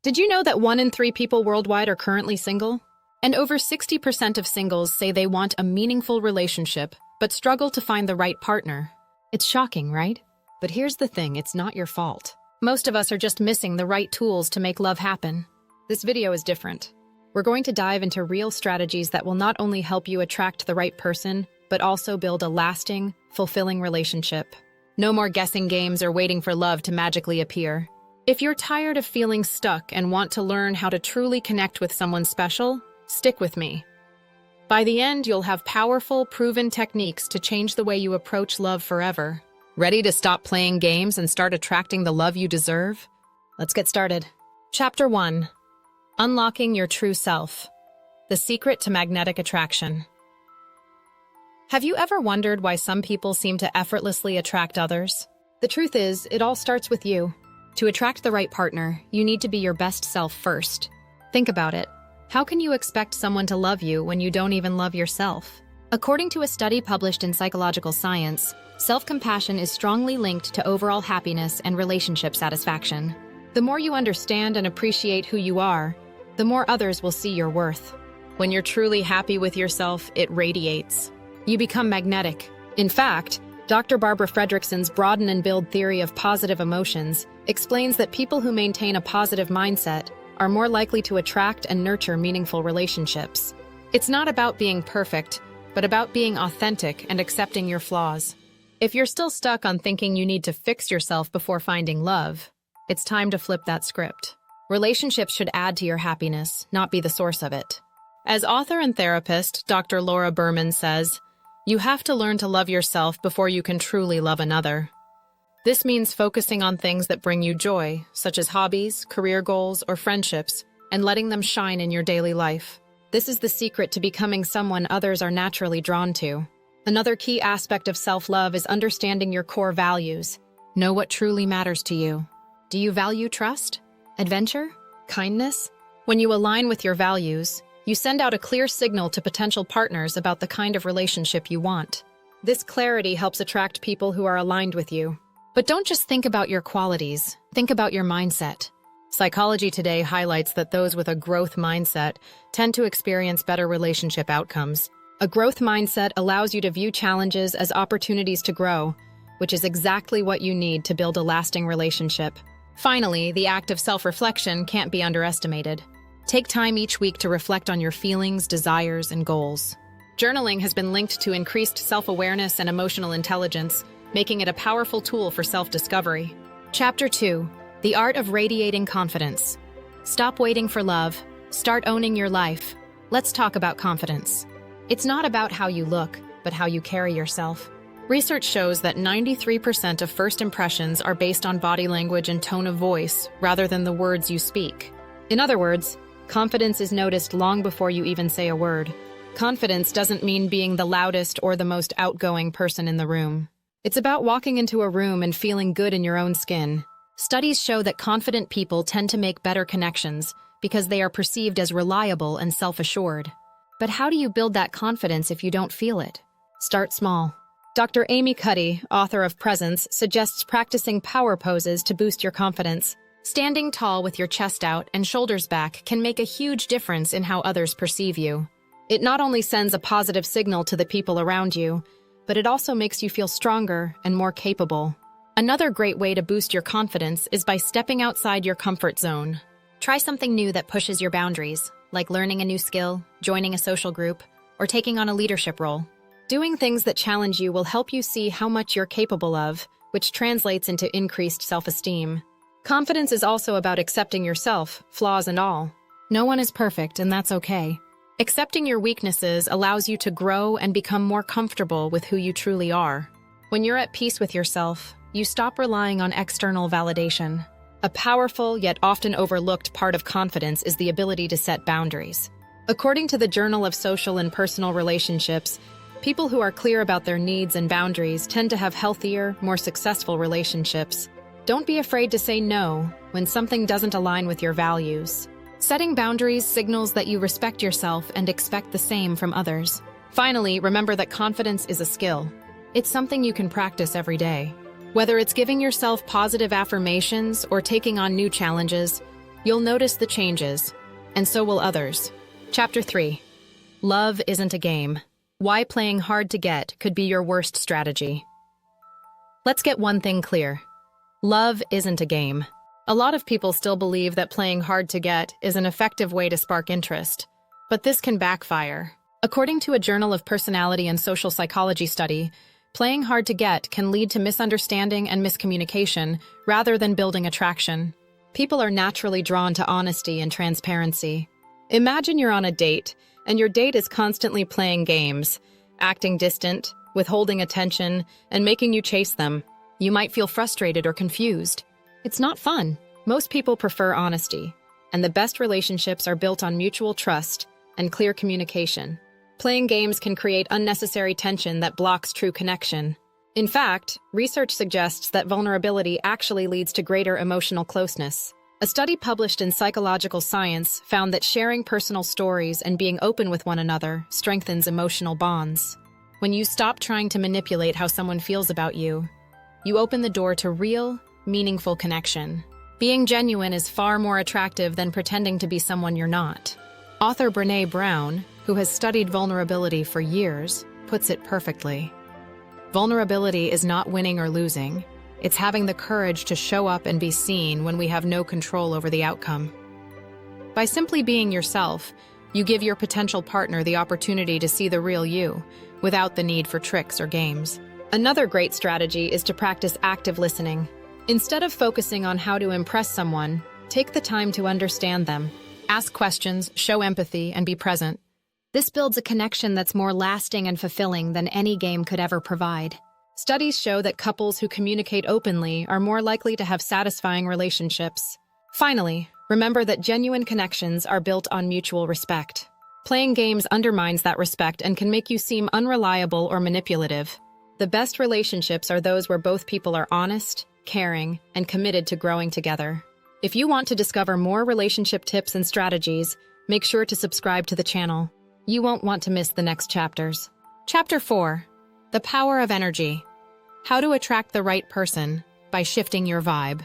Did you know that 1 in 3 people worldwide are currently single? And over 60% of singles say they want a meaningful relationship, but struggle to find the right partner. It's shocking, right? But here's the thing, it's not your fault. Most of us are just missing the right tools to make love happen. This video is different. We're going to dive into real strategies that will not only help you attract the right person, but also build a lasting, fulfilling relationship. No more guessing games or waiting for love to magically appear. If you're tired of feeling stuck and want to learn how to truly connect with someone special, stick with me. By the end, you'll have powerful, proven techniques to change the way you approach love forever. Ready to stop playing games and start attracting the love you deserve? Let's get started. Chapter 1. Unlocking Your True Self. The Secret to Magnetic Attraction. Have you ever wondered why some people seem to effortlessly attract others? The truth is, it all starts with you. To attract the right partner, you need to be your best self first. Think about it. How can you expect someone to love you when you don't even love yourself? According to a study published in Psychological Science, self-compassion is strongly linked to overall happiness and relationship satisfaction. The more you understand and appreciate who you are, the more others will see your worth. When you're truly happy with yourself, it radiates. You become magnetic. In fact, Dr. Barbara Fredrickson's Broaden and Build theory of positive emotions explains that people who maintain a positive mindset are more likely to attract and nurture meaningful relationships. It's not about being perfect, but about being authentic and accepting your flaws. If you're still stuck on thinking you need to fix yourself before finding love, it's time to flip that script. Relationships should add to your happiness, not be the source of it. As author and therapist, Dr. Laura Berman says, "You have to learn to love yourself before you can truly love another." This means focusing on things that bring you joy, such as hobbies, career goals, or friendships, and letting them shine in your daily life. This is the secret to becoming someone others are naturally drawn to. Another key aspect of self-love is understanding your core values. Know what truly matters to you. Do you value trust, adventure, kindness? When you align with your values, you send out a clear signal to potential partners about the kind of relationship you want. This clarity helps attract people who are aligned with you. But don't just think about your qualities, think about your mindset. Psychology Today highlights that those with a growth mindset tend to experience better relationship outcomes. A growth mindset allows you to view challenges as opportunities to grow, which is exactly what you need to build a lasting relationship. Finally, the act of self-reflection can't be underestimated. Take time each week to reflect on your feelings, desires, and goals. Journaling has been linked to increased self-awareness and emotional intelligence, making it a powerful tool for self-discovery. Chapter 2. The Art of Radiating Confidence. Stop waiting for love. Start owning your life. Let's talk about confidence. It's not about how you look, but how you carry yourself. Research shows that 93% of first impressions are based on body language and tone of voice, rather than the words you speak. In other words, confidence is noticed long before you even say a word. Confidence doesn't mean being the loudest or the most outgoing person in the room. It's about walking into a room and feeling good in your own skin. Studies show that confident people tend to make better connections because they are perceived as reliable and self-assured. But how do you build that confidence if you don't feel it? Start small. Dr. Amy Cuddy, author of Presence, suggests practicing power poses to boost your confidence. Standing tall with your chest out and shoulders back can make a huge difference in how others perceive you. It not only sends a positive signal to the people around you, but it also makes you feel stronger and more capable. Another great way to boost your confidence is by stepping outside your comfort zone. Try something new that pushes your boundaries, like learning a new skill, joining a social group, or taking on a leadership role. Doing things that challenge you will help you see how much you're capable of, which translates into increased self-esteem. Confidence is also about accepting yourself, flaws and all. No one is perfect, and that's okay. Accepting your weaknesses allows you to grow and become more comfortable with who you truly are. When you're at peace with yourself, you stop relying on external validation. A powerful yet often overlooked part of confidence is the ability to set boundaries. According to the Journal of Social and Personal Relationships, people who are clear about their needs and boundaries tend to have healthier, more successful relationships. Don't be afraid to say no when something doesn't align with your values. Setting boundaries signals that you respect yourself and expect the same from others. Finally, remember that confidence is a skill. It's something you can practice every day. Whether it's giving yourself positive affirmations or taking on new challenges, You'll notice the changes, and so will others. Chapter 3. Love isn't a game. Why playing hard to get could be your worst strategy. Let's get one thing clear. Love isn't a game. A lot of people still believe that playing hard to get is an effective way to spark interest, but this can backfire. According to a Journal of Personality and Social Psychology study, playing hard to get can lead to misunderstanding and miscommunication rather than building attraction. People are naturally drawn to honesty and transparency. Imagine you're on a date, and your date is constantly playing games, acting distant, withholding attention, and making you chase them. You might feel frustrated or confused. It's not fun. Most people prefer honesty, and the best relationships are built on mutual trust and clear communication. Playing games can create unnecessary tension that blocks true connection. In fact, research suggests that vulnerability actually leads to greater emotional closeness. A study published in Psychological Science found that sharing personal stories and being open with one another strengthens emotional bonds. When you stop trying to manipulate how someone feels about you, you open the door to real, meaningful connection. Being genuine is far more attractive than pretending to be someone you're not. Author Brené Brown, who has studied vulnerability for years, puts it perfectly. Vulnerability is not winning or losing. It's having the courage to show up and be seen when we have no control over the outcome. By simply being yourself, you give your potential partner the opportunity to see the real you, without the need for tricks or games. Another great strategy is to practice active listening. Instead of focusing on how to impress someone, take the time to understand them. Ask questions, show empathy, and be present. This builds a connection that's more lasting and fulfilling than any game could ever provide. Studies show that couples who communicate openly are more likely to have satisfying relationships. Finally, remember that genuine connections are built on mutual respect. Playing games undermines that respect and can make you seem unreliable or manipulative. The best relationships are those where both people are honest, caring, and committed to growing together. If you want to discover more relationship tips and strategies, make sure to subscribe to the channel. You won't want to miss the next chapters. Chapter 4. The Power of Energy. How to attract the right person by shifting your vibe.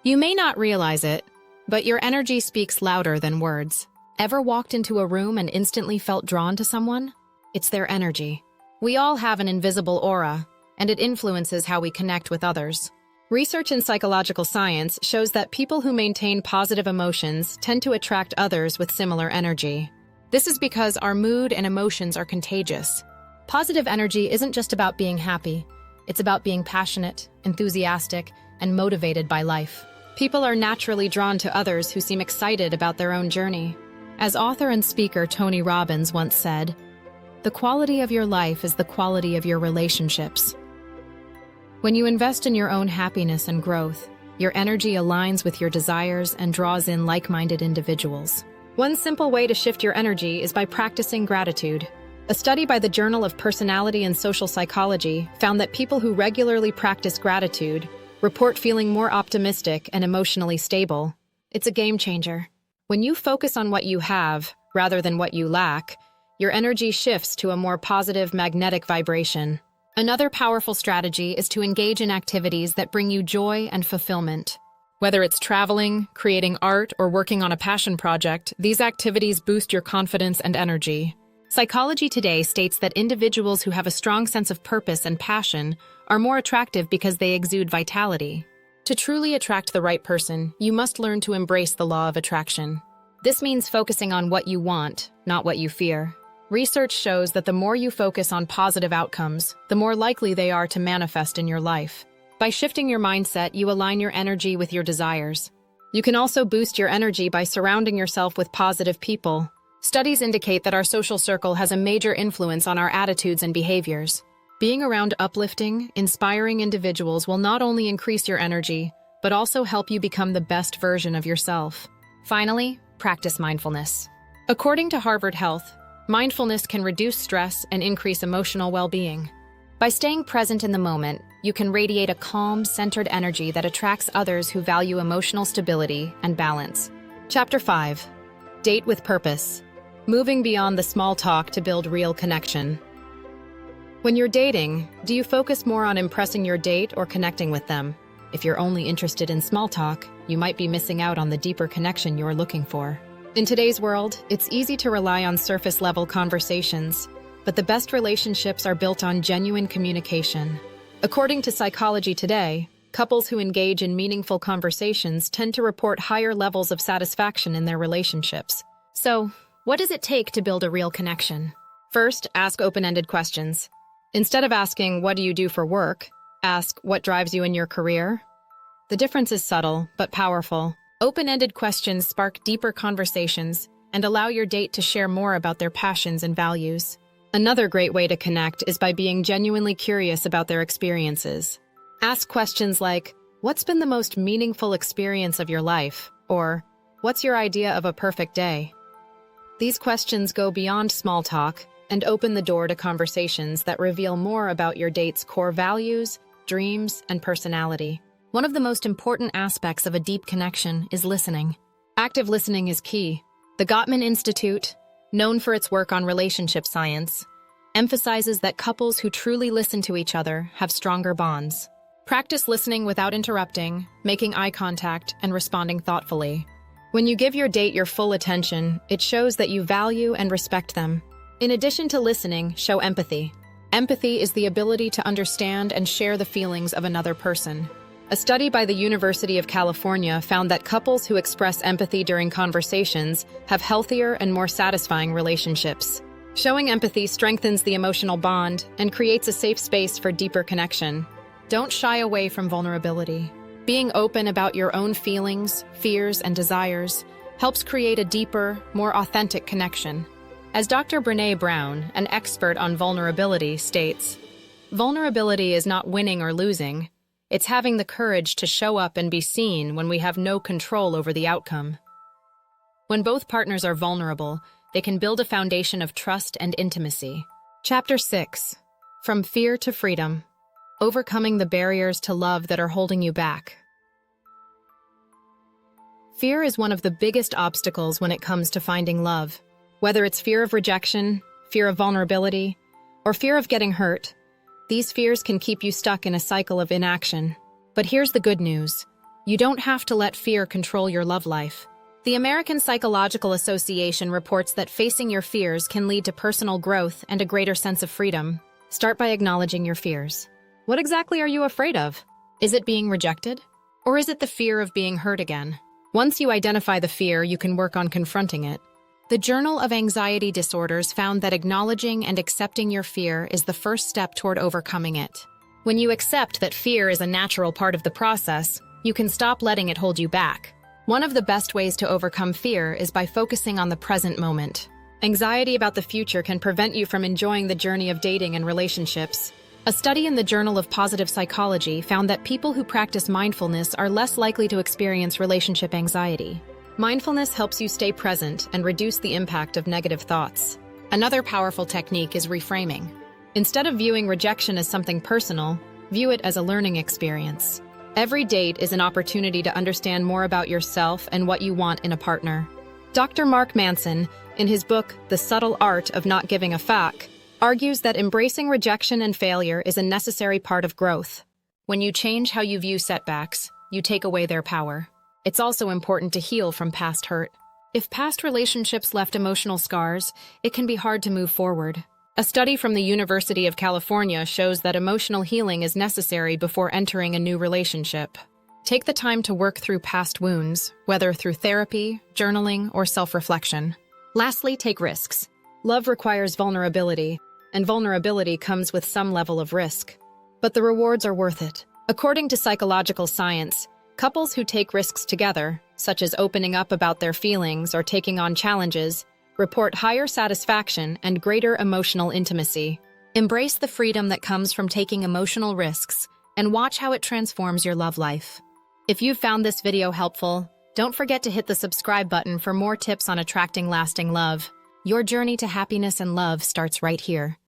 You may not realize it, but your energy speaks louder than words. Ever walked into a room and instantly felt drawn to someone? It's their energy. We all have an invisible aura, and it influences how we connect with others. Research in psychological science shows that people who maintain positive emotions tend to attract others with similar energy. This is because our mood and emotions are contagious. Positive energy isn't just about being happy. It's about being passionate, enthusiastic, and motivated by life. People are naturally drawn to others who seem excited about their own journey. As author and speaker Tony Robbins once said, "The quality of your life is the quality of your relationships." When you invest in your own happiness and growth, your energy aligns with your desires and draws in like-minded individuals. One simple way to shift your energy is by practicing gratitude. A study by the Journal of Personality and Social Psychology found that people who regularly practice gratitude report feeling more optimistic and emotionally stable. It's a game changer. When you focus on what you have, rather than what you lack, your energy shifts to a more positive magnetic vibration. Another powerful strategy is to engage in activities that bring you joy and fulfillment. Whether it's traveling, creating art, or working on a passion project, these activities boost your confidence and energy. Psychology Today states that individuals who have a strong sense of purpose and passion are more attractive because they exude vitality. To truly attract the right person, you must learn to embrace the law of attraction. This means focusing on what you want, not what you fear. Research shows that the more you focus on positive outcomes, the more likely they are to manifest in your life. By shifting your mindset, you align your energy with your desires. You can also boost your energy by surrounding yourself with positive people. Studies indicate that our social circle has a major influence on our attitudes and behaviors. Being around uplifting, inspiring individuals will not only increase your energy, but also help you become the best version of yourself. Finally, practice mindfulness. According to Harvard Health, mindfulness can reduce stress and increase emotional well-being. By staying present in the moment, you can radiate a calm, centered energy that attracts others who value emotional stability and balance. Chapter 5. Date with Purpose. Moving beyond the small talk to build real connection. When you're dating, do you focus more on impressing your date or connecting with them? If you're only interested in small talk, you might be missing out on the deeper connection you're looking for. In today's world, it's easy to rely on surface-level conversations, but the best relationships are built on genuine communication. According to Psychology Today, couples who engage in meaningful conversations tend to report higher levels of satisfaction in their relationships. So, what does it take to build a real connection? First, ask open-ended questions. Instead of asking, "What do you do for work?" ask, "What drives you in your career?" The difference is subtle, but powerful. Open-ended questions spark deeper conversations and allow your date to share more about their passions and values. Another great way to connect is by being genuinely curious about their experiences. Ask questions like, "What's been the most meaningful experience of your life?" Or, "What's your idea of a perfect day?" These questions go beyond small talk and open the door to conversations that reveal more about your date's core values, dreams, and personality. One of the most important aspects of a deep connection is listening. Active listening is key. The Gottman Institute, known for its work on relationship science, emphasizes that couples who truly listen to each other have stronger bonds. Practice listening without interrupting, making eye contact, and responding thoughtfully. When you give your date your full attention, it shows that you value and respect them. In addition to listening, show empathy. Empathy is the ability to understand and share the feelings of another person. A study by the University of California found that couples who express empathy during conversations have healthier and more satisfying relationships. Showing empathy strengthens the emotional bond and creates a safe space for deeper connection. Don't shy away from vulnerability. Being open about your own feelings, fears, and desires helps create a deeper, more authentic connection. As Dr. Brené Brown, an expert on vulnerability, states, "Vulnerability is not winning or losing. It's having the courage to show up and be seen when we have no control over the outcome." When both partners are vulnerable, they can build a foundation of trust and intimacy. Chapter 6. From Fear to Freedom. Overcoming the barriers to love that are holding you back. Fear is one of the biggest obstacles when it comes to finding love. Whether it's fear of rejection, fear of vulnerability, or fear of getting hurt, these fears can keep you stuck in a cycle of inaction. But here's the good news. You don't have to let fear control your love life. The American Psychological Association reports that facing your fears can lead to personal growth and a greater sense of freedom. Start by acknowledging your fears. What exactly are you afraid of? Is it being rejected? Or is it the fear of being hurt again? Once you identify the fear, you can work on confronting it. The Journal of Anxiety Disorders found that acknowledging and accepting your fear is the first step toward overcoming it. When you accept that fear is a natural part of the process, you can stop letting it hold you back. One of the best ways to overcome fear is by focusing on the present moment. Anxiety about the future can prevent you from enjoying the journey of dating and relationships. A study in the Journal of Positive Psychology found that people who practice mindfulness are less likely to experience relationship anxiety. Mindfulness helps you stay present and reduce the impact of negative thoughts. Another powerful technique is reframing. Instead of viewing rejection as something personal, view it as a learning experience. Every date is an opportunity to understand more about yourself and what you want in a partner. Dr. Mark Manson, in his book, The Subtle Art of Not Giving a Fuck, argues that embracing rejection and failure is a necessary part of growth. When you change how you view setbacks, you take away their power. It's also important to heal from past hurt. If past relationships left emotional scars, it can be hard to move forward. A study from the University of California shows that emotional healing is necessary before entering a new relationship. Take the time to work through past wounds, whether through therapy, journaling, or self-reflection. Lastly, take risks. Love requires vulnerability, and vulnerability comes with some level of risk. But the rewards are worth it. According to psychological science, couples who take risks together, such as opening up about their feelings or taking on challenges, report higher satisfaction and greater emotional intimacy. Embrace the freedom that comes from taking emotional risks and watch how it transforms your love life. If you found this video helpful, don't forget to hit the subscribe button for more tips on attracting lasting love. Your journey to happiness and love starts right here.